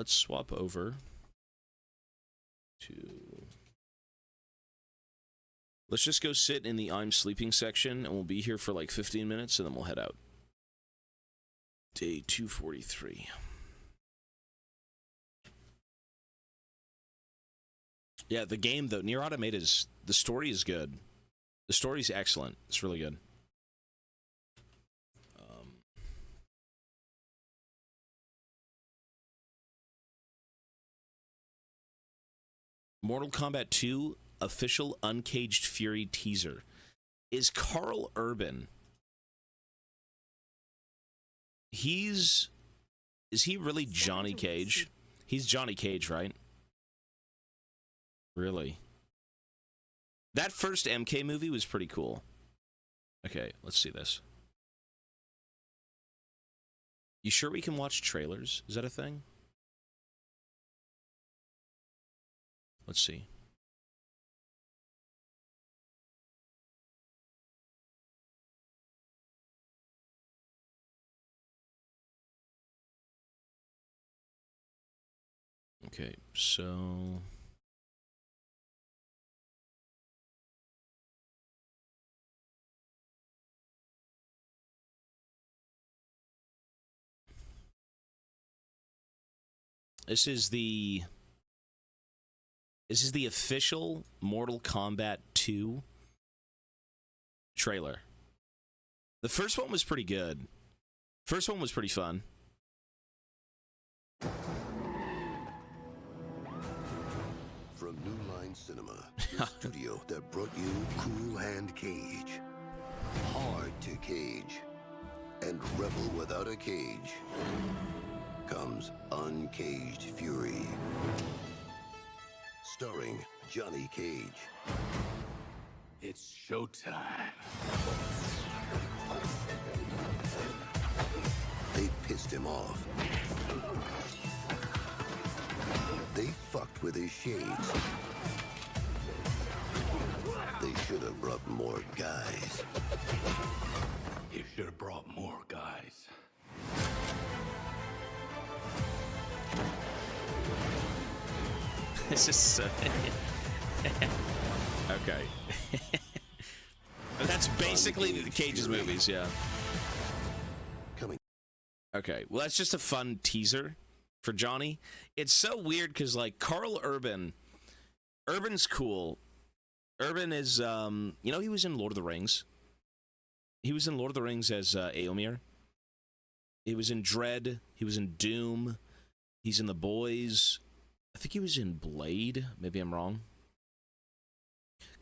let's swap over to... Let's just go sit in the I'm sleeping section, and we'll be here for like 15 minutes, and then we'll head out. Day 243. Yeah, the game, though, Nier Automata is... The story is good. The story's excellent. It's really good. Mortal Kombat 2 official Uncaged Fury teaser. Is Carl Urban... Is he really Johnny Cage? He's Johnny Cage, right? Really? That first MK movie was pretty cool. Okay, let's see this. You sure we can watch trailers? Is that a thing? Let's see. Okay, so... This is the official Mortal Kombat 2 trailer. The first one was pretty good. First one was pretty fun. From New Line Cinema, the studio that brought you Cool Hand Cage, Hard to Cage, and Rebel Without a Cage, comes Uncaged Fury. Starring Johnny Cage. It's showtime. They pissed him off. They fucked with his shades. They should have brought more guys. You should have brought more guys. This is so... Okay. That's basically the Cage's movies, yeah. Coming. Okay, well, that's just a fun teaser for Johnny. It's so weird because, like, Carl Urban's cool. Urban is, you know, he was in Lord of the Rings. He was in Lord of the Rings as Éomer. He was in Dread. He was in Doom. He's in The Boys. I think he was in Blade. Maybe I'm wrong.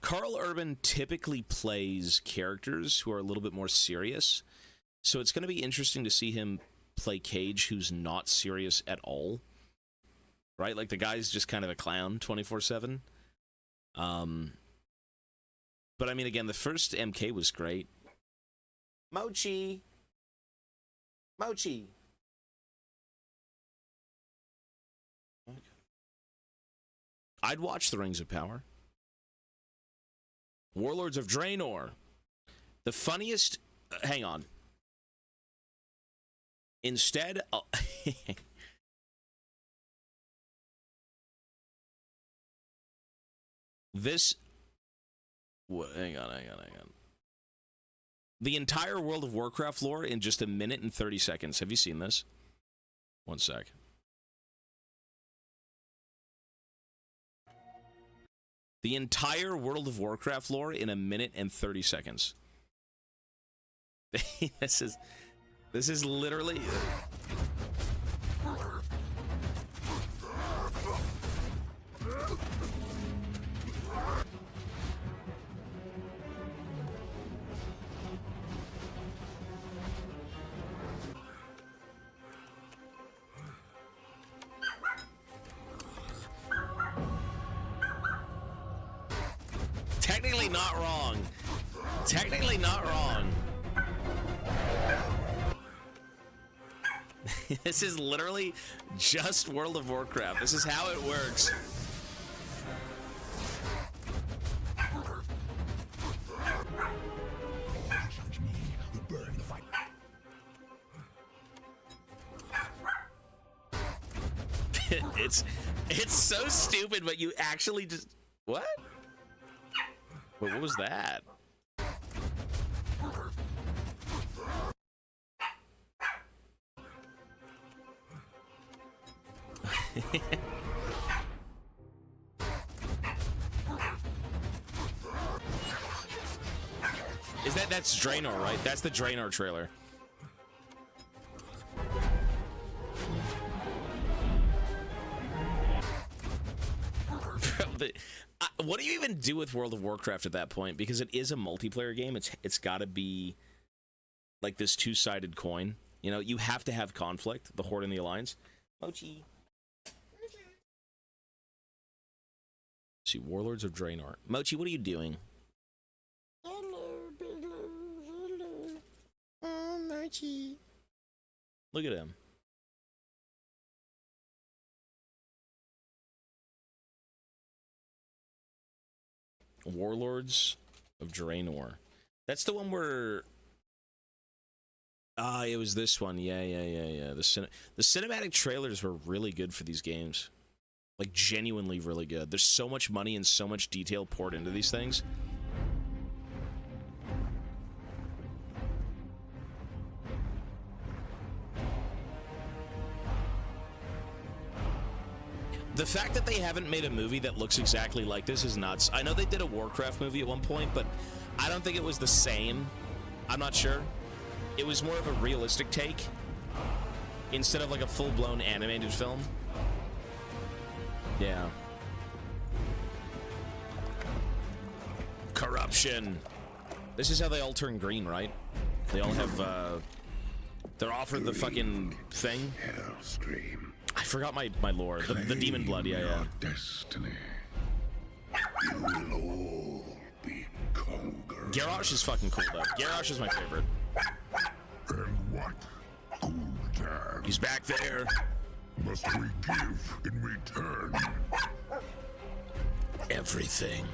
Carl Urban typically plays characters who are a little bit more serious. So it's going to be interesting to see him play Cage, who's not serious at all. Right? Like, the guy's just kind of a clown 24/7. But, I mean, again, the first MK was great. Mochi! Mochi! I'd watch The Rings of Power. Warlords of Draenor. The funniest... hang on. Instead... this... hang on. The entire World of Warcraft lore in just 1 minute and 30 seconds. Have you seen this? One sec. The entire World of Warcraft lore in 1 minute and 30 seconds. This is literally... Technically not wrong. Technically not wrong. This is literally just World of Warcraft. This is how it works. it's so stupid, but you actually just what? Wait, what was that? That's Draenor, right? That's the Draenor trailer. What do you even do with World of Warcraft at that point? Because it is a multiplayer game. It's got to be like this two-sided coin. You know, you have to have conflict, the Horde and the Alliance. Mochi. See, Warlords of Draenor. Mochi, what are you doing? Hello, Bigelow. Hello. Oh, Mochi. Look at him. Warlords of Draenor. That's the one where... it was this one. Yeah. The cinematic trailers were really good for these games. Like, genuinely really good. There's so much money and so much detail poured into these things. The fact that they haven't made a movie that looks exactly like this is nuts. I know they did a Warcraft movie at one point, but I don't think it was the same. I'm not sure. It was more of a realistic take instead of like a full-blown animated film. Yeah. Corruption. This is how they all turn green, right? They all have, they're offered the fucking thing. Hellscream. I forgot my lore. The demon blood, yeah. Destiny. You will all be conquered. Garrosh is fucking cool, though. Garrosh is my favorite. And what Gul'dan He's back there. must we give in return? Everything.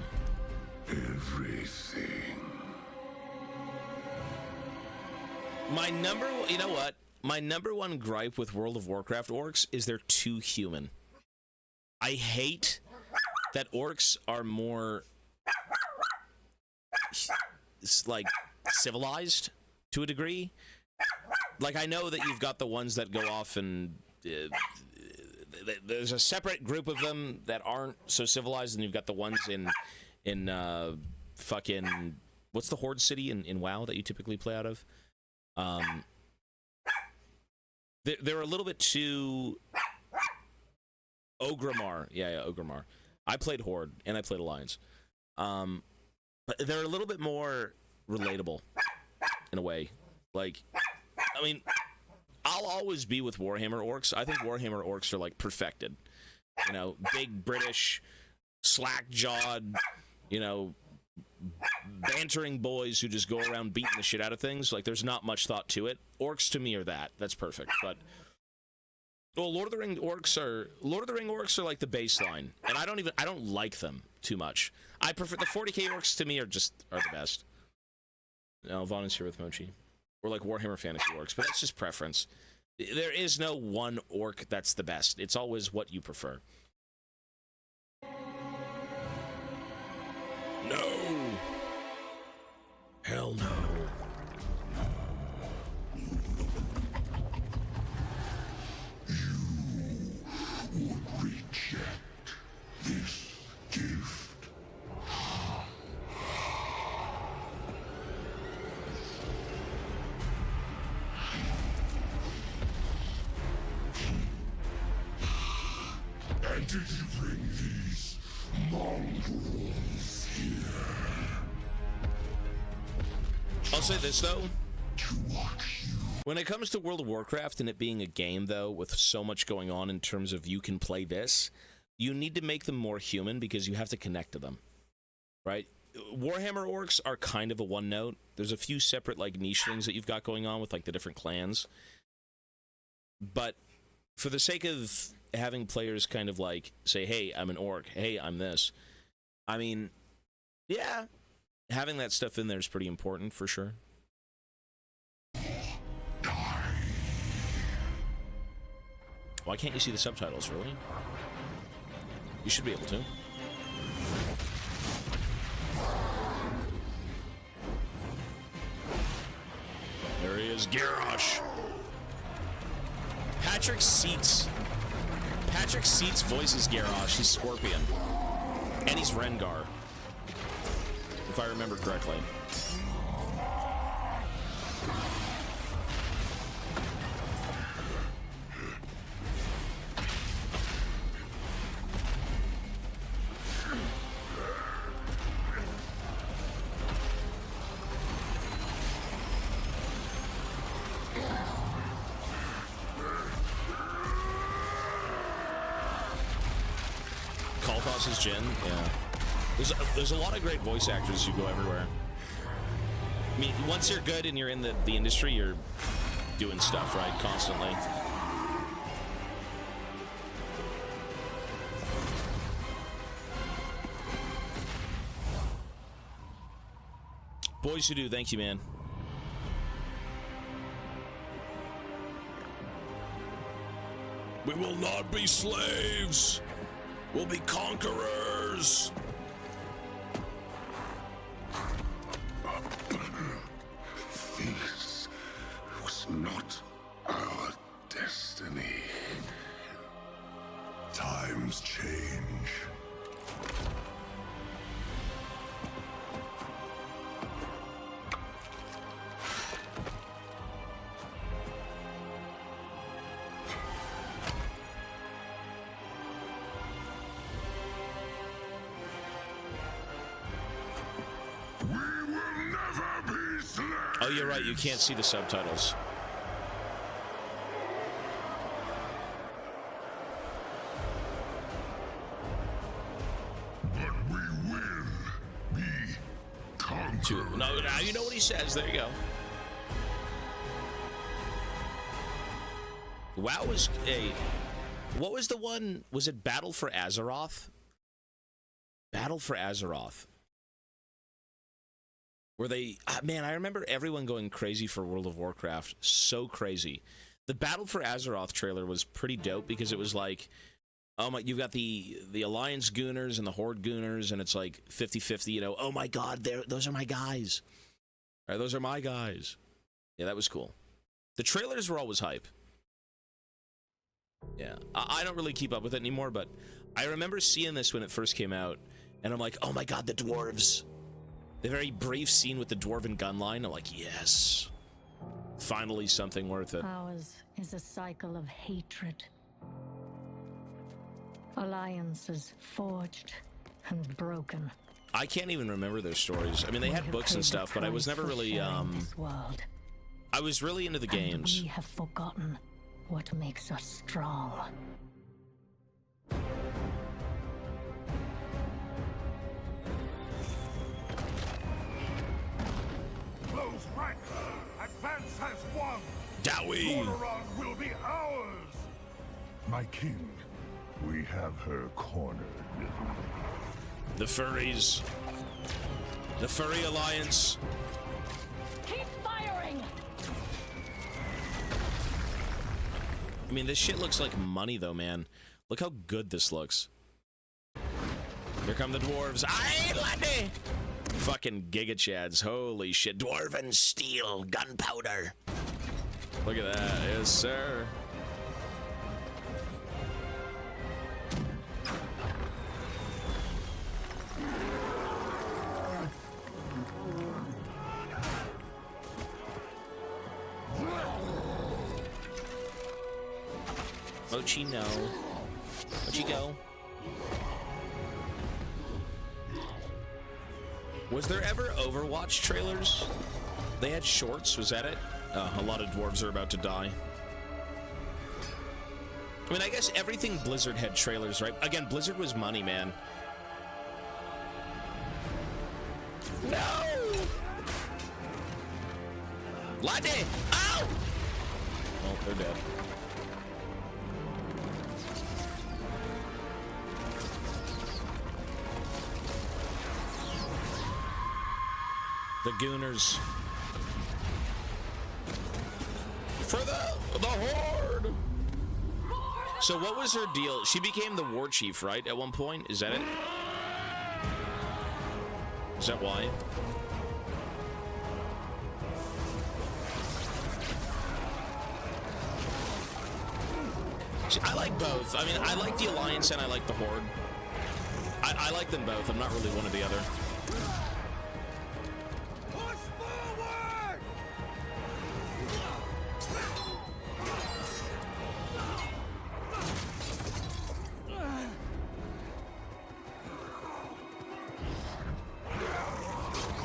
Everything. You know what? My number one gripe with World of Warcraft orcs is they're too human. I hate that orcs are more, like, civilized to a degree. Like, I know that you've got the ones that go off and there's a separate group of them that aren't so civilized, and you've got the ones in fucking, what's the Horde city in WoW that you typically play out of? They're a little bit too Ogrimmar. Yeah, Ogrimmar. I played Horde and I played Alliance. But they're a little bit more relatable in a way. Like, I mean, I'll always be with Warhammer orcs. I think Warhammer orcs are like perfected. You know, big British, slack-jawed, you know, bantering boys who just go around beating the shit out of things. Like, there's not much thought to it. Orcs to me are that. That's perfect. But Lord of the Ring orcs are like the baseline, and I don't like them too much. I prefer the 40k orcs. To me are the best. No, Vaughn is here with Mochi. Or like Warhammer Fantasy orcs, but that's just preference. There is no one orc that's the best. It's always what you prefer. No! Hell no. You would reject this gift. And did you bring these mongrels here? I'll say this, though. When it comes to World of Warcraft and it being a game, though, with so much going on in terms of you can play this, you need to make them more human because you have to connect to them, right? Warhammer orcs are kind of a one note. There's a few separate, like, niche things that you've got going on with, like, the different clans. But for the sake of having players kind of, like, say, hey, I'm an orc. Hey, I'm this. I mean, yeah, having that stuff in there is pretty important, for sure. Why can't you see the subtitles, really? You should be able to. There he is, Garrosh. Patrick Seats voices Garrosh. He's Scorpion. And he's Rengar, if I remember correctly. Kalthos' Jin, yeah. There's a lot of great voice actors who go everywhere. I mean, once you're good and you're in the industry, you're doing stuff, right, constantly. Boys who do, thank you, man. We will not be slaves. We'll be conquerors. This was not our destiny. Times change. Oh, you're right. You can't see the subtitles. But we will be conquerors. No, now you know what he says. There you go. WoW was a... What was the one? Was it Battle for Azeroth? Battle for Azeroth. Where they... man, I remember everyone going crazy for World of Warcraft. So crazy. The Battle for Azeroth trailer was pretty dope because it was like... Oh my... You've got the Alliance Gooners and the Horde Gooners, and it's like 50-50, you know. Oh my god, those are my guys. All right, those are my guys. Yeah, that was cool. The trailers were always hype. Yeah. I don't really keep up with it anymore, but I remember seeing this when it first came out, and I'm like, oh my god, the dwarves. The very brief scene with the dwarven gun line, I'm like, yes. Finally something worth it. Ours is a cycle of hatred. Alliances forged and broken. I can't even remember their stories. I mean, they had books and stuff, but I was never really, I was really into the games. We have forgotten what makes us strong. Close ranks! Advance has won! Dowie! Lordaeron will be ours! My king, we have her cornered. The furries. The furry alliance. Keep firing! I mean, this shit looks like money, though, man. Look how good this looks. Here come the dwarves. Aye, laddie! Fucking Giga Chads. Holy shit. Dwarven steel gunpowder. Look at that. Yes, sir. Mochi, no. Mochi, go. Was there ever Overwatch trailers? They had shorts, was that it? A lot of dwarves are about to die. I mean, I guess everything Blizzard had trailers, right? Again, Blizzard was money, man. No! Laddie! Ow! Oh, they're dead. The Gooners. For the Horde! So what was her deal? She became the war chief, right? At one point? Is that it? Is that why? See, I like both. I mean, I like the Alliance and I like the Horde. I like them both. I'm not really one or the other. Push forward!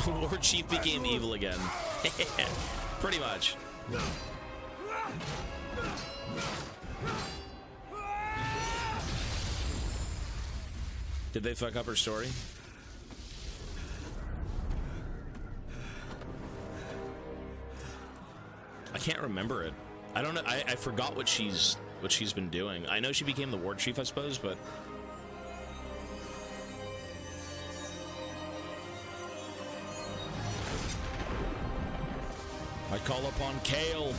War Chief became evil again. Pretty much. Did they fuck up her story? I can't remember it. I don't know. I forgot what she's been doing. I know she became the war chief, I suppose, but I call upon Kale.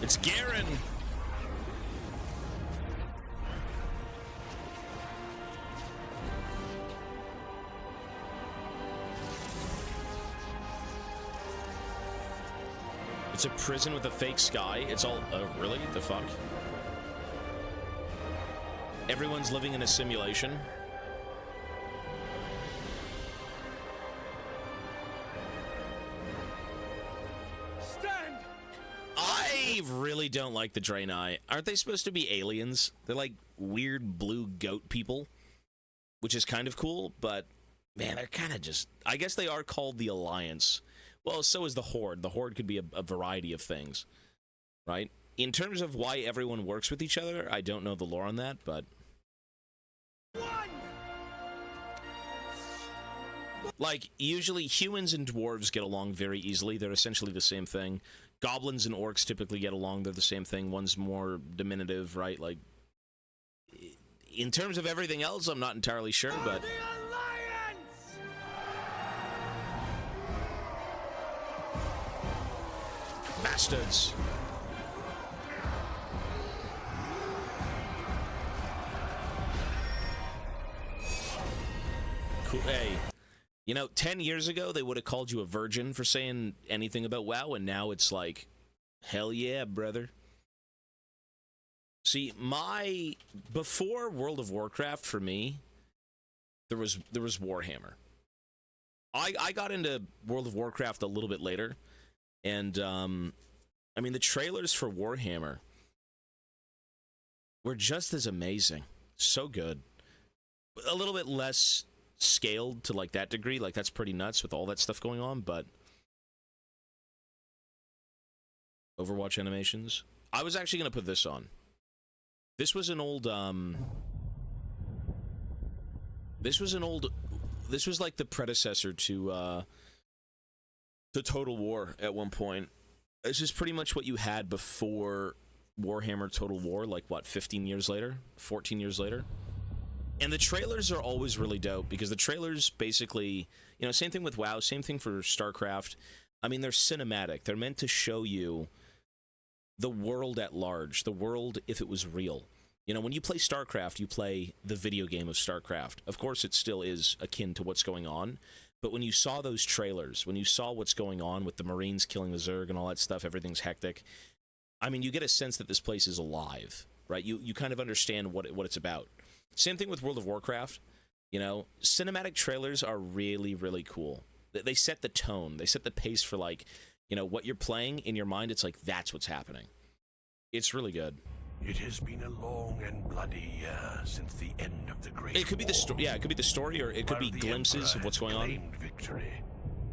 It's Garen. It's a prison with a fake sky. It's all... really? The fuck? Everyone's living in a simulation. Stand! I really don't like the Draenei. Aren't they supposed to be aliens? They're like weird blue goat people, which is kind of cool, but man, they're kind of just... I guess they are called the Alliance. Well, so is the Horde. The Horde could be a variety of things, right? In terms of why everyone works with each other, I don't know the lore on that, but... Like, usually humans and dwarves get along very easily. They're essentially the same thing. Goblins and orcs typically get along. They're the same thing. One's more diminutive, right? Like, in terms of everything else, I'm not entirely sure, but... Bastards. Cool. Hey, you know, 10 years ago, they would have called you a virgin for saying anything about WoW, and now it's like, hell yeah, brother. See, before World of Warcraft, for me, there was Warhammer. I got into World of Warcraft a little bit later. And, I mean, the trailers for Warhammer were just as amazing. So good. A little bit less scaled to, like, that degree. Like, that's pretty nuts with all that stuff going on, but... Overwatch animations. I was actually going to put this on. This was an old, This was, like, the predecessor to, the Total War at one point. This is pretty much what you had before Warhammer Total War, like, what, 15 years later? 14 years later? And the trailers are always really dope, because the trailers basically, you know, same thing with WoW, same thing for StarCraft. I mean, they're cinematic. They're meant to show you the world at large, the world if it was real. You know, when you play StarCraft, you play the video game of StarCraft. Of course, it still is akin to what's going on, but when you saw those trailers, when you saw what's going on with the Marines killing the Zerg and all that stuff, everything's hectic. I mean, you get a sense that this place is alive, right? You kind of understand what it's about. Same thing with World of Warcraft. You know, cinematic trailers are really, really cool. They set the tone. They set the pace for, like, you know, what you're playing in your mind. It's like, that's what's happening. It's really good. It has been a long and bloody year since the end of the Great It could be the story. Yeah, it could be the story, or it could be While the glimpses Emperor of what's has going on. claimed victory,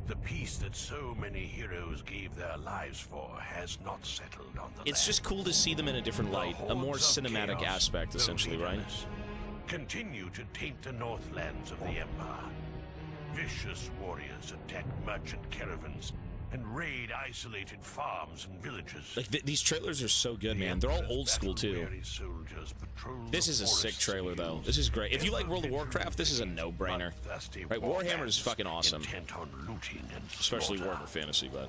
the peace that so many heroes gave their lives for has not settled on the It's land. just cool to see them in a different light, a more Hordes of cinematic chaos, aspect, though essentially, right? leaderless, continue to taint the northlands of the Empire. Vicious warriors attack merchant caravans and raid isolated farms and villages. Like, these trailers are so good, man. They're all old school, too. This is a sick trailer, though. This is great. If you like World of Warcraft, this is a no-brainer. Right, Warhammer is fucking awesome. Especially Warhammer Fantasy, but...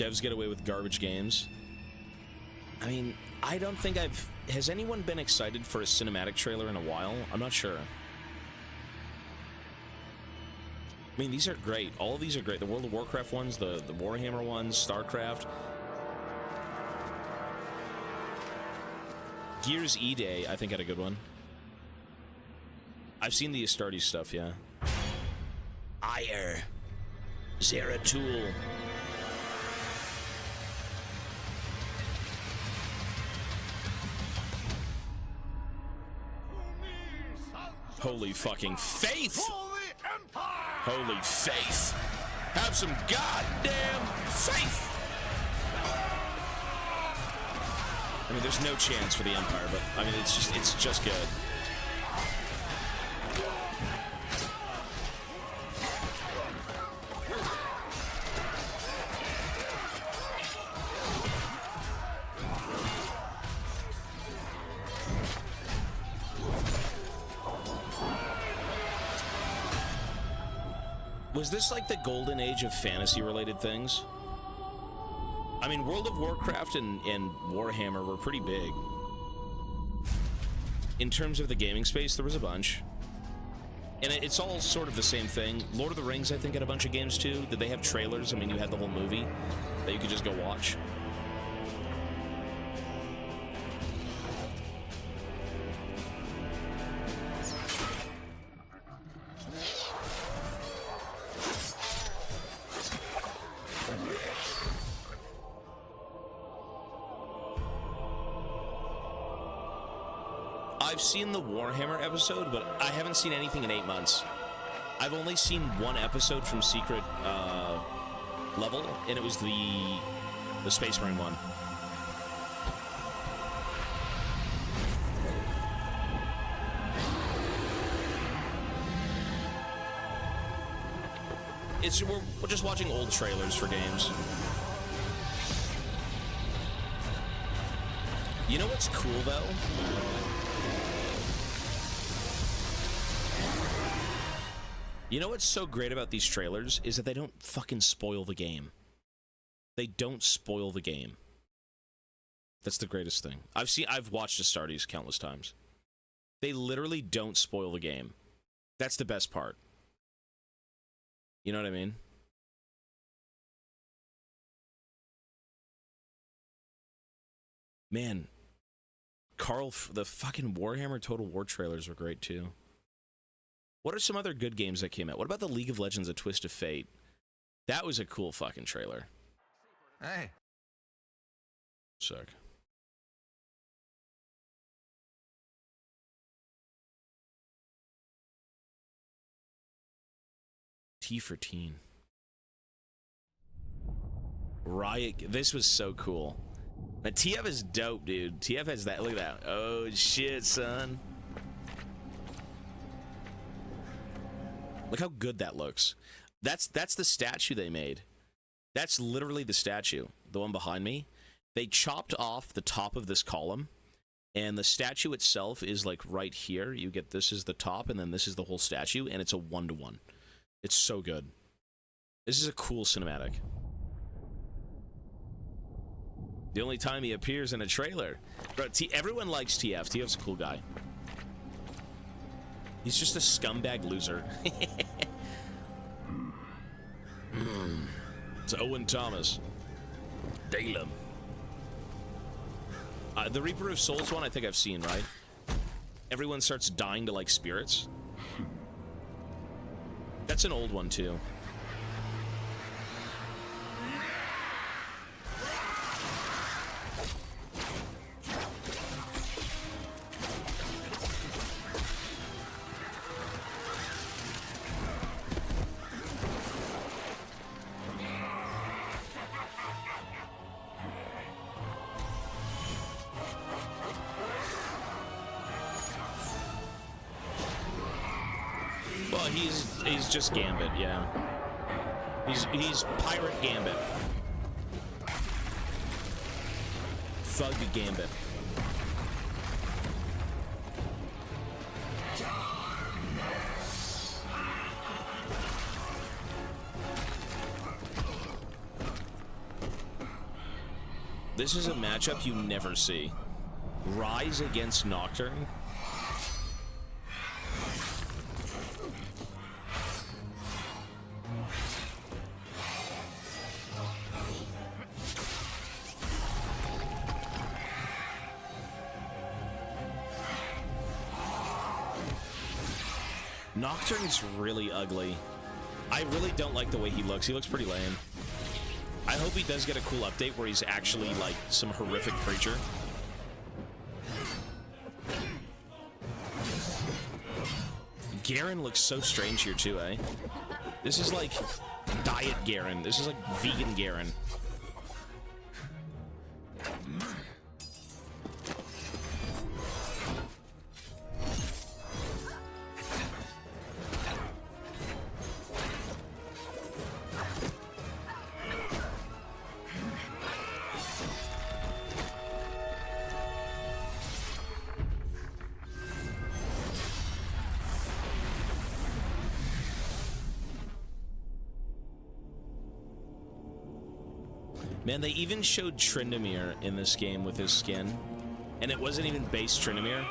Devs get away with garbage games. I mean, I don't think has anyone been excited for a cinematic trailer in a while? I'm not sure. I mean, these are great. All of these are great. The World of Warcraft ones, the Warhammer ones, StarCraft. Gears E-Day, I think, had a good one. I've seen the Astartes stuff, yeah. Ire. Zeratul. Holy fucking faith! Holy faith! Have some goddamn faith! I mean, there's no chance for the Empire, but I mean, it's just good. Was this like the golden age of fantasy-related things? I mean, World of Warcraft and Warhammer were pretty big. In terms of the gaming space, there was a bunch. And it's all sort of the same thing. Lord of the Rings, I think, had a bunch of games too. Did they have trailers? I mean, you had the whole movie that you could just go watch. I've seen the Warhammer episode, but I haven't seen anything in 8 months. I've only seen one episode from Secret Level, and it was the Space Marine one. We're just watching old trailers for games. You know what's cool, though? You know what's so great about these trailers is that they don't fucking spoil the game. They don't spoil the game. That's the greatest thing. I've watched Astartes countless times. They literally don't spoil the game. That's the best part. You know what I mean? Man, Carl, the fucking Warhammer Total War trailers were great too. What are some other good games that came out? What about the League of Legends: A Twist of Fate? That was a cool fucking trailer. Hey. Sick. T for teen. Riot. This was so cool. But TF is dope, dude. TF has that. Look at that. Oh shit, son. Look how good that looks. That's the statue they made. That's literally the statue, the one behind me. They chopped off the top of this column, and the statue itself is like right here. You get this is the top, and then this is the whole statue, and it's a 1-to-1. It's so good. This is a cool cinematic. The only time he appears in a trailer. Bro, everyone likes TF. TF's a cool guy. He's just a scumbag loser. It's Owen Thomas. Dalem. The Reaper of Souls one I think I've seen, right? Everyone starts dying to like spirits. That's an old one too. Well, he's just Gambit, yeah. He's Pirate Gambit. Thug Gambit. This is a matchup you never see. Rise against Nocturne. Nocturne's really ugly. I really don't like the way he looks. He looks pretty lame. I hope he does get a cool update where he's actually like some horrific creature. Garen looks so strange here too, eh? This is like diet Garen. This is like vegan Garen. Man, they even showed Tryndamere in this game with his skin, and it wasn't even base Tryndamere.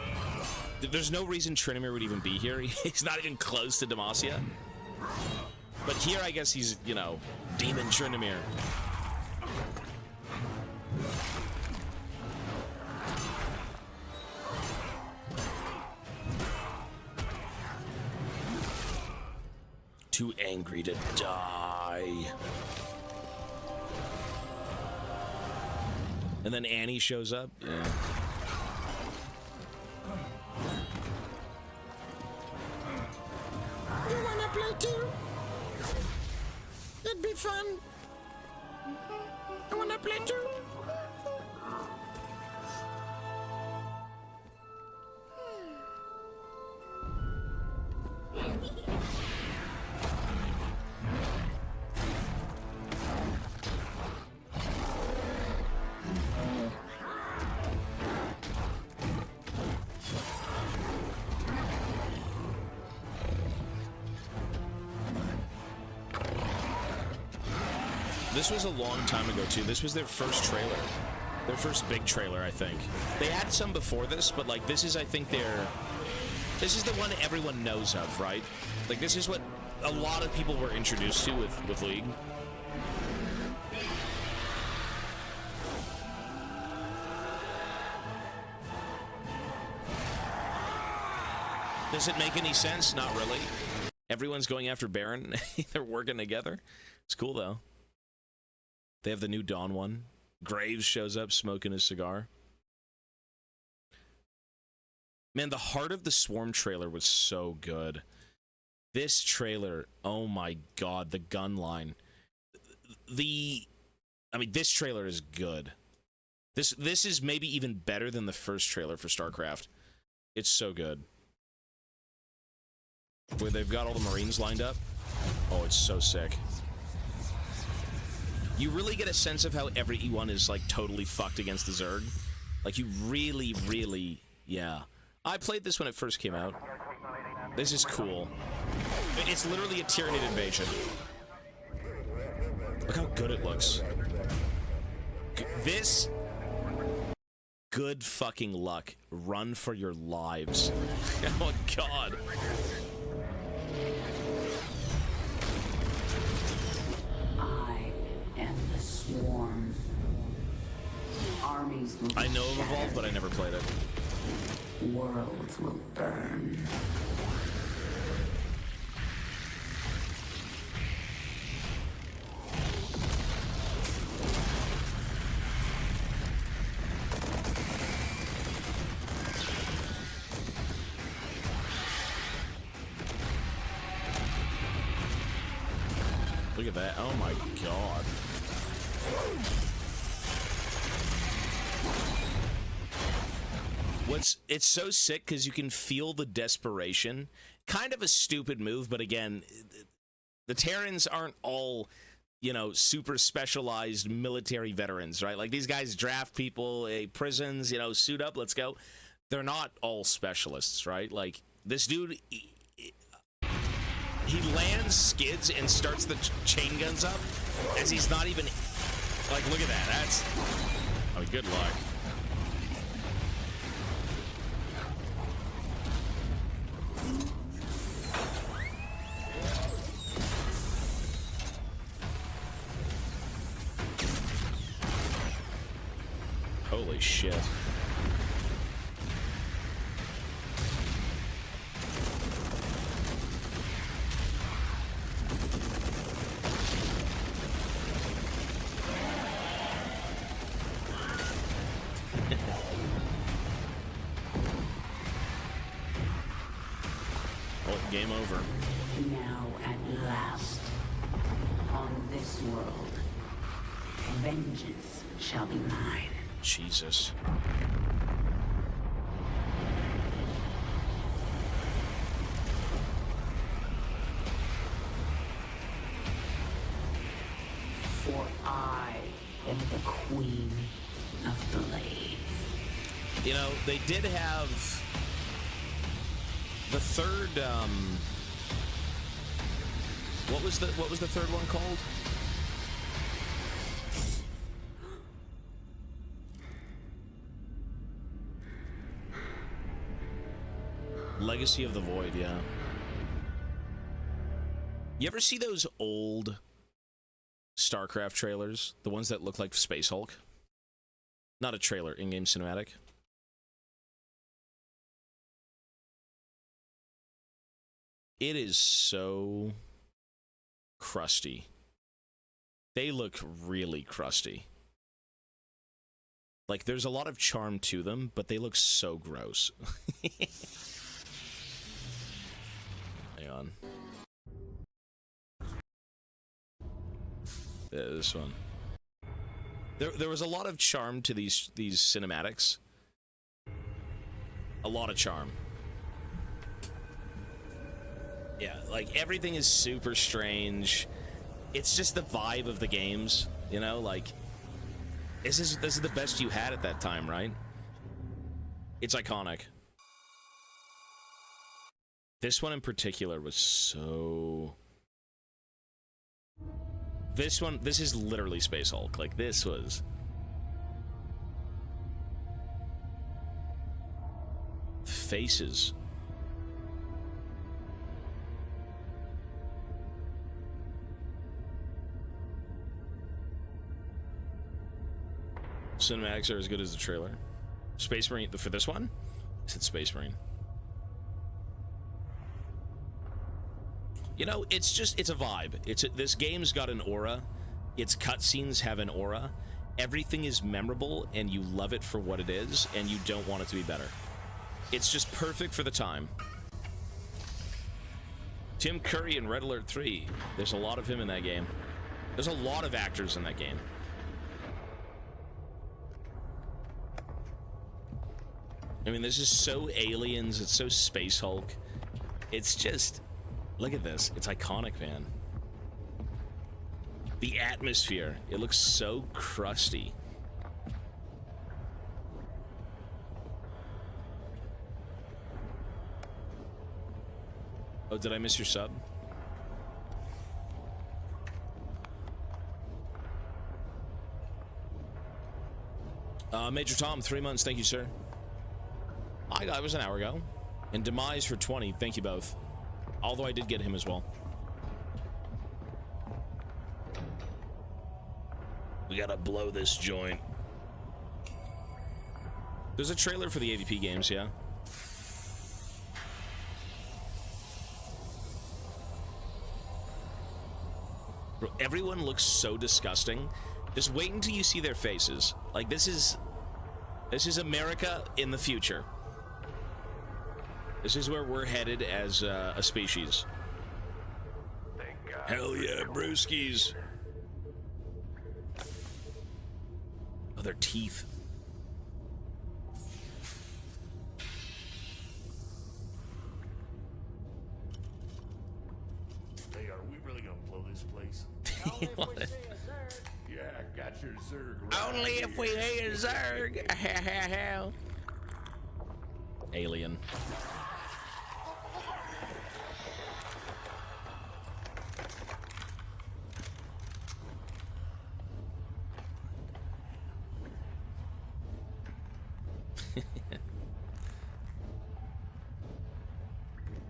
There's no reason Tryndamere would even be here. He's not even close to Demacia. But here, I guess he's, you know, Demon Tryndamere. Too angry to die. And then Annie shows up. Yeah. You wanna play too? It'd be fun. I wanna play too. This was a long time ago, too. This was their first trailer. Their first big trailer, I think. They had some before this, but, like, this is, I think, this is the one everyone knows of, right? Like, this is what a lot of people were introduced to with League. Does it make any sense? Not really. Everyone's going after Baron. They're working together. It's cool, though. They have the new Dawn one. Graves shows up smoking his cigar. Man, the Heart of the Swarm trailer was so good. This trailer, oh my god, the gun line. I mean, this trailer is good. This is maybe even better than the first trailer for StarCraft. It's so good. Where they've got all the Marines lined up. Oh, it's so sick. You really get a sense of how every E1 is, like, totally fucked against the Zerg. Like, you really, really... Yeah. I played this when it first came out. This is cool. It's literally a Tyranid invasion. Look how good it looks. This... Good fucking luck. Run for your lives. Oh, God. Swarm. Armies will I know of Evolve, but I never played it. Worlds will burn. Look at that. Oh my god. It's so sick because you can feel the desperation. Kind of a stupid move, but again, the Terrans aren't all, you know, super specialized military veterans, right? Like, these guys draft people, prisons, you know, suit up, let's go. They're not all specialists, right? Like, this dude, he lands, skids, and starts the chain guns up as he's not even... Like, look at that. That's... Oh, good luck. Holy shit. Oh, game over. Now at last, on this world, vengeance shall be mine. Jesus. For I am the queen of the Blades. You know, they did have the third, what was the third one called? Legacy of the Void, yeah. You ever see those old StarCraft trailers? The ones that look like Space Hulk? Not a trailer, in-game cinematic. It is so crusty. They look really crusty. Like, there's a lot of charm to them, but they look so gross. Hang on. Yeah, this one. There was a lot of charm to these cinematics. A lot of charm. Yeah, like, everything is super strange. It's just the vibe of the games, you know? Like, this is the best you had at that time, right? It's iconic. This one in particular was so... This is literally Space Hulk. Like, this was... Faces. Cinematics are as good as the trailer. Space Marine, for this one? I said Space Marine. You know, it's a vibe. This game's got an aura. Its cutscenes have an aura. Everything is memorable, and you love it for what it is, and you don't want it to be better. It's just perfect for the time. Tim Curry in Red Alert 3. There's a lot of him in that game. There's a lot of actors in that game. I mean, this is so Aliens. It's so Space Hulk. It's just... Look at this. It's iconic, man. The atmosphere. It looks so crusty. Oh, did I miss your sub? Major Tom, 3 months. Thank you, sir. I got it was an hour ago. And Demise for 20. Thank you both. Although I did get him as well. We gotta blow this joint. There's a trailer for the AVP games, yeah? Bro, everyone looks so disgusting. Just wait until you see their faces. Like, this is America in the future. This is where we're headed as a species. Hell yeah, brewskis. Oh, their teeth. Hey, are we really gonna blow this place? Yeah, I got your Zerg right Only if we hear Zerg. Alien.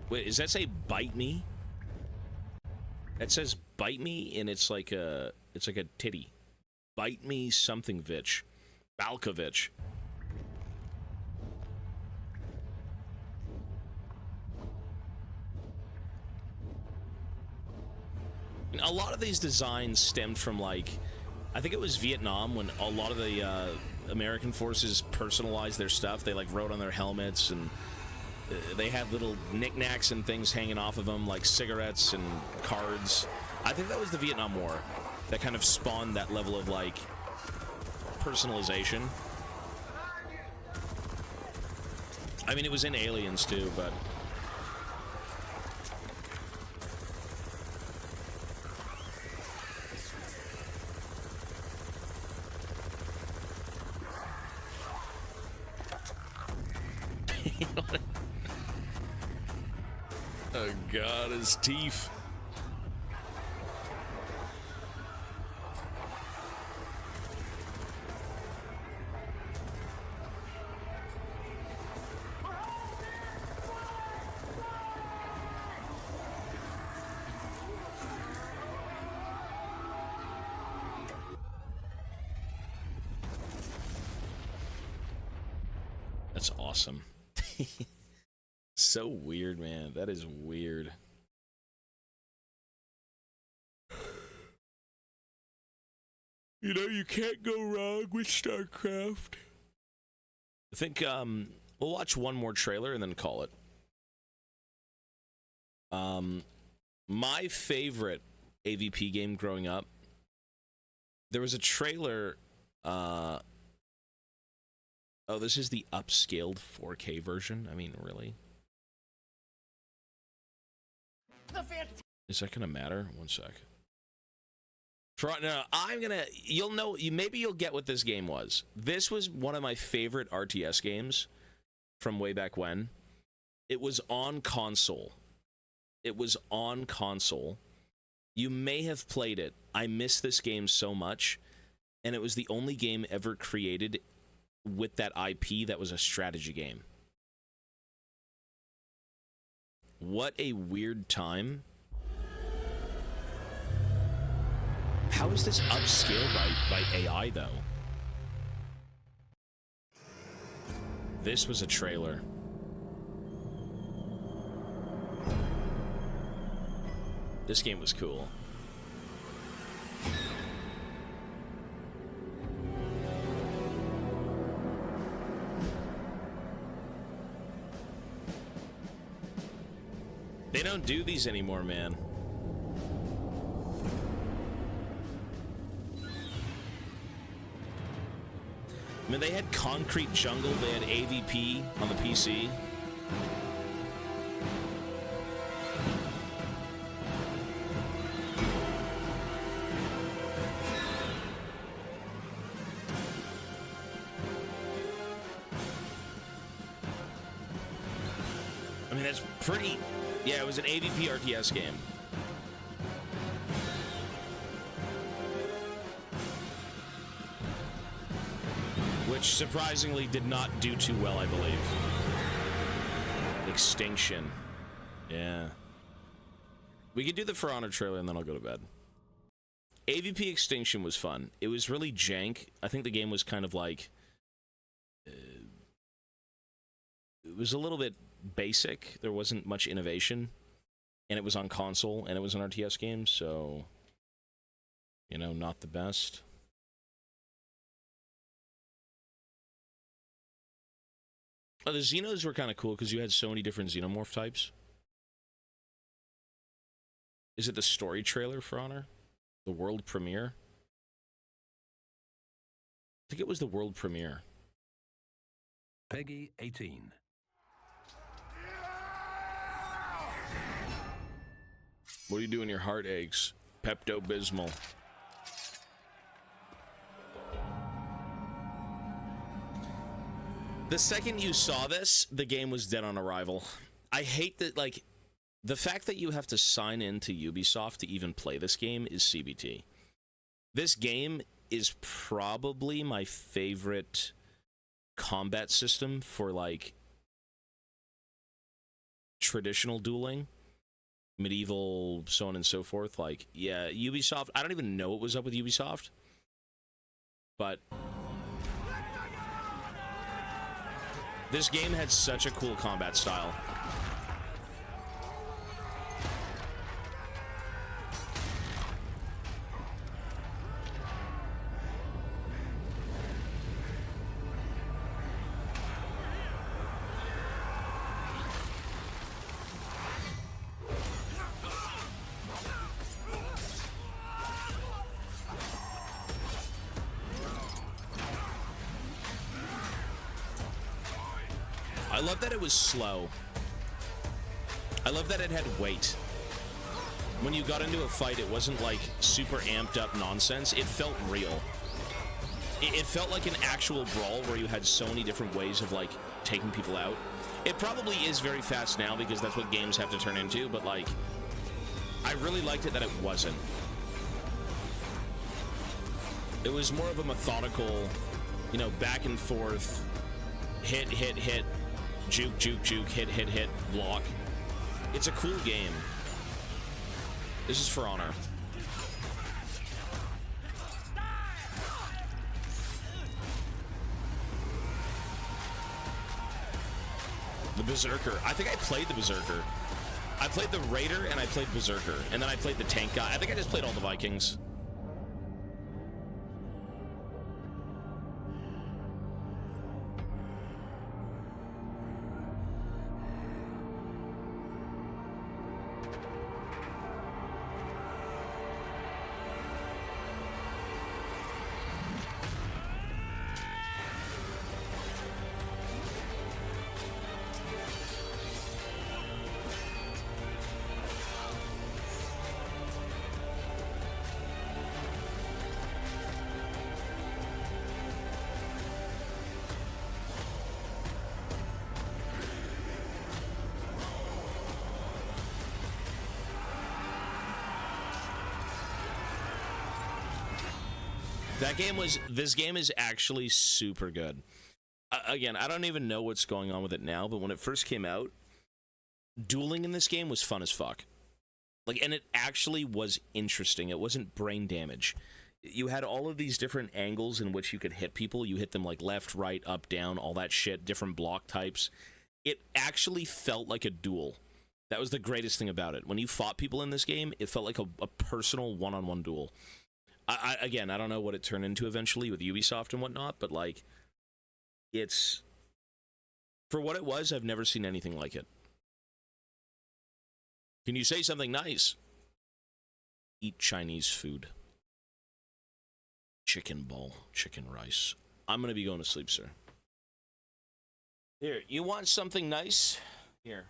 Wait, does that say bite me? That says bite me, and it's like a titty. Bite me something Vich. Balkovich. A lot of these designs stemmed from, like, I think it was Vietnam, when a lot of the American forces personalized their stuff. They, like, wrote on their helmets, and they had little knickknacks and things hanging off of them, like cigarettes and cards. I think that was the Vietnam War that kind of spawned that level of, like, personalization. I mean, it was in Aliens, too, but... Oh god, his teeth. That's awesome. So weird, man. That is weird. You know, you can't go wrong with StarCraft. I think we'll watch one more trailer and then call it. My favorite AVP game growing up, there was a trailer. Oh, this is the upscaled 4K version? I mean, really? Is that gonna matter? One sec. No, I'm gonna... You'll know... Maybe you'll get what this game was. This was one of my favorite RTS games from way back when. It was on console. It was on console. You may have played it. I miss this game so much. And it was the only game ever created with that IP that was a strategy game. What a weird time. How is this upscaled by AI, though? This was a trailer. This game was cool. They don't do these anymore, man. I mean, they had Concrete Jungle, they had AVP on the PC. I mean, that's pretty... Yeah, it was an AVP RTS game. Which surprisingly did not do too well, I believe. Extinction. Yeah. We could do the For Honor trailer and then I'll go to bed. AVP Extinction was fun. It was really jank. I think the game was kind of like... it was a little bit basic. There wasn't much innovation. And it was on console, and it was an RTS game, so... You know, not the best. Oh, the Xenos were kind of cool, because you had so many different Xenomorph types. Is it the story trailer, For Honor? The world premiere? I think it was the world premiere. Peggy 18. What do you do when your heart aches? Pepto-Bismol. The second you saw this, the game was dead on arrival. I hate that, like, the fact that you have to sign in to Ubisoft to even play this game is CBT. This game is probably my favorite combat system for like traditional dueling, medieval, so on and so forth. Like, yeah, Ubisoft, I don't even know what was up with Ubisoft, but this game had such a cool combat style. I love that it was slow. I love that it had weight. When you got into a fight, it wasn't like super amped up nonsense. It felt real. It felt like an actual brawl where you had so many different ways of like taking people out. It probably is very fast now because that's what games have to turn into, but like, I really liked it that it wasn't. It was more of a methodical, you know, back and forth, hit, juke, hit, block. It's a cool game. This is For Honor. The Berserker. I think I played the Berserker. I played the Raider and I played Berserker. And then I played the tank guy. I think I just played all the Vikings. This game is actually super good. Again, I don't even know what's going on with it now, but when it first came out, dueling in this game was fun as fuck. Like, and it actually was interesting. It wasn't brain damage. You had all of these different angles in which you could hit people. You hit them like left, right, up, down, all that shit, different block types. It actually felt like a duel. That was the greatest thing about it. When you fought people in this game, it felt like a personal one-on-one duel. Again, I don't know what it turned into eventually with Ubisoft and whatnot, but like, it's, for what it was, I've never seen anything like it. Can you say something nice? Eat Chinese food. Chicken ball, chicken rice. I'm gonna be going to sleep, sir. Here, you want something nice? Here.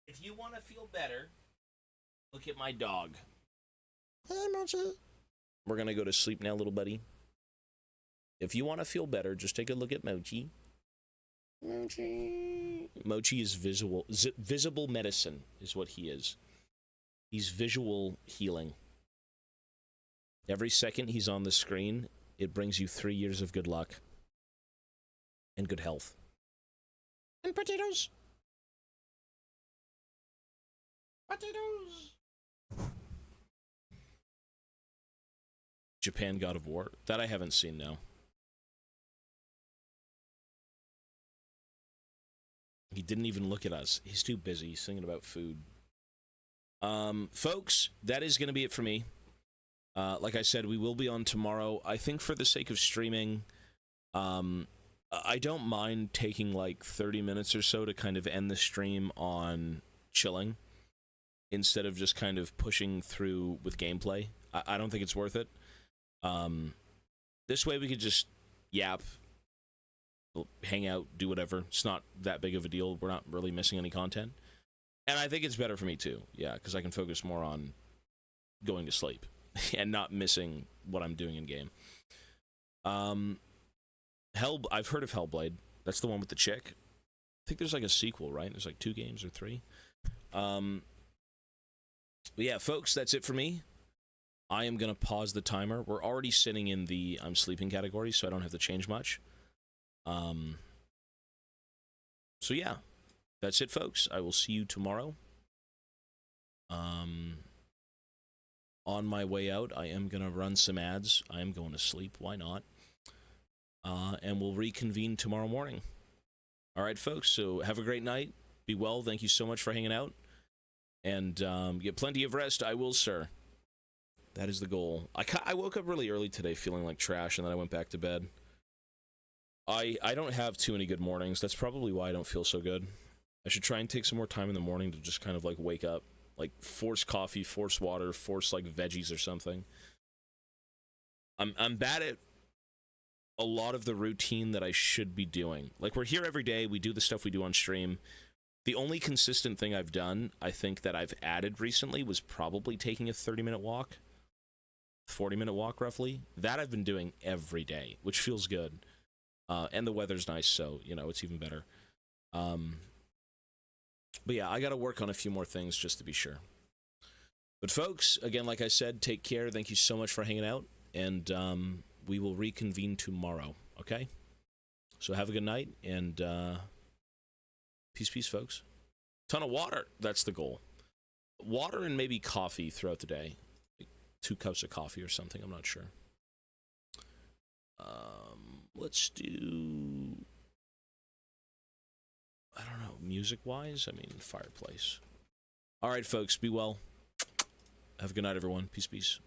If you want to feel better, look at my dog. Hey, Mochi. We're going to go to sleep now, little buddy. If you want to feel better, just take a look at Mochi. Mochi. Mochi is visible medicine, is what he is. He's visual healing. Every second he's on the screen, it brings you 3 years of good luck. And good health. And potatoes. Potatoes. Japan God of War. That I haven't seen now. He didn't even look at us. He's too busy. He's thinking about food. Folks, that is going to be it for me. Like I said, we will be on tomorrow. I think for the sake of streaming, I don't mind taking like 30 minutes or so to kind of end the stream on chilling instead of just kind of pushing through with gameplay. I don't think it's worth it. This way we could just yap, hang out, do whatever. It's not that big of a deal. We're not really missing any content. And I think it's better for me too. Yeah, because I can focus more on going to sleep and not missing what I'm doing in game. I've heard of Hellblade. That's the one with the chick. I think there's like a sequel, right? There's like 2 games or 3. But yeah, folks, that's it for me. I am going to pause the timer. We're already sitting in the I'm sleeping category, so I don't have to change much. So yeah, that's it, folks. I will see you tomorrow. On my way out, I am going to run some ads. I am going to sleep. Why not? And we'll reconvene tomorrow morning. All right, folks. So have a great night. Be well. Thank you so much for hanging out. And get plenty of rest. I will, sir. That is the goal. I woke up really early today feeling like trash, and then I went back to bed. I don't have too many good mornings. That's probably why I don't feel so good. I should try and take some more time in the morning to just kind of like wake up. Like force coffee, force water, force like veggies or something. I'm bad at a lot of the routine that I should be doing. Like, we're here every day, we do the stuff we do on stream. The only consistent thing I've done, I think, that I've added recently was probably taking a 30-minute walk. 40-minute walk, roughly. That I've been doing every day, which feels good. And the weather's nice, so, you know, it's even better. But yeah, I gotta work on a few more things just to be sure. But folks, again, like I said, take care. Thank you so much for hanging out. And we will reconvene tomorrow, okay? So have a good night, and peace, folks. Ton of water. That's the goal. Water and maybe coffee throughout the day. Like 2 cups of coffee or something. I'm not sure. Let's do... I don't know, music-wise? I mean, fireplace. All right, folks, be well. Have a good night, everyone. Peace.